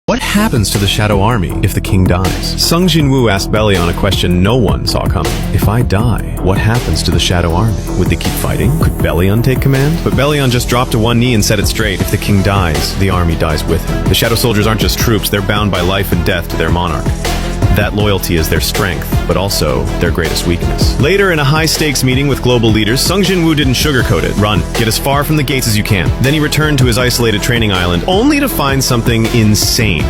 What happens to the Shadow Army if the king dies? Sung Jinwoo asked Belion a question no one saw coming. If I die, what happens to the Shadow Army? Would they keep fighting? Could Belion take command? But Belion just dropped to one knee and said it straight. If the king dies, the army dies with him. The Shadow Soldiers aren't just troops, they're bound by life and death to their monarch. That loyalty is their strength, but also their greatest weakness. Later, in a high-stakes meeting with global leaders, Sung Jinwoo didn't sugarcoat it. Run. Get as far from the gates as you can. Then he returned to his isolated training island, only to find something insane.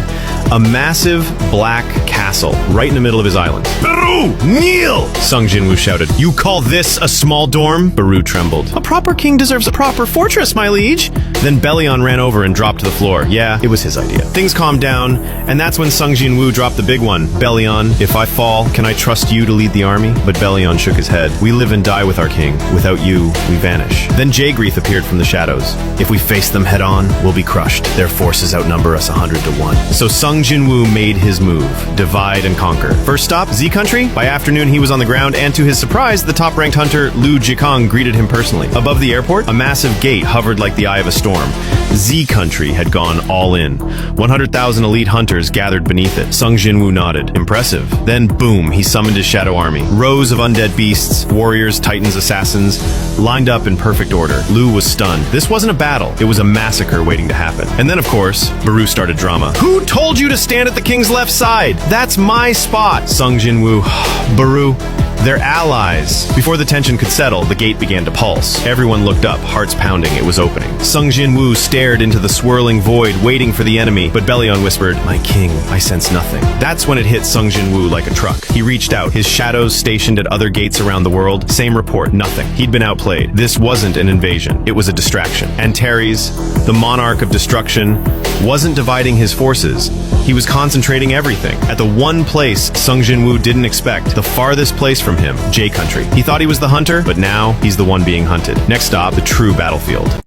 A massive black castle right in the middle of his island. Baru! Kneel! Sung Jinwoo shouted. You call this a small dorm? Baru trembled. A proper king deserves a proper fortress, my liege. Then Belion ran over and dropped to the floor. Yeah, it was his idea. Things calmed down, and that's when Sung Jinwoo dropped the big one. Belion, if I fall, can I trust you to lead the army? But Belion shook his head. We live and die with our king. Without you, we vanish. Then Jaegreath appeared from the shadows. If we face them head on, we'll be crushed. Their forces outnumber us 100 to 1. So Sung Jinwoo made his move. Divide and conquer. First stop, Z Country. By afternoon, he was on the ground, and to his surprise, the top-ranked hunter Lu Jikong greeted him personally. Above the airport, a massive gate hovered like the eye of a storm. Z Country had gone all in. 100,000 elite hunters gathered beneath it. Sung Jinwoo nodded. Impressive. Then, boom, he summoned his shadow army. Rows of undead beasts, warriors, titans, assassins, lined up in perfect order. Lu was stunned. This wasn't a battle. It was a massacre waiting to happen. And then, of course, Baru started drama. Who told you to stand at the king's left side? That's my spot. Sung Jinwoo. Baru. They're allies. Before the tension could settle, the gate began to pulse. Everyone looked up, hearts pounding. It was opening. Sung Jinwoo stared into the swirling void, waiting for the enemy, but Belion whispered, My king, I sense nothing. That's when it hit Sung Jinwoo like a truck. He reached out, his shadows stationed at other gates around the world. Same report, nothing. He'd been outplayed. This wasn't an invasion. It was a distraction. Antares, the monarch of destruction, wasn't dividing his forces. He was concentrating everything at the one place Sung Jinwoo didn't expect, the farthest place from him, J Country. He thought he was the hunter, but now he's the one being hunted. Next stop, the true battlefield.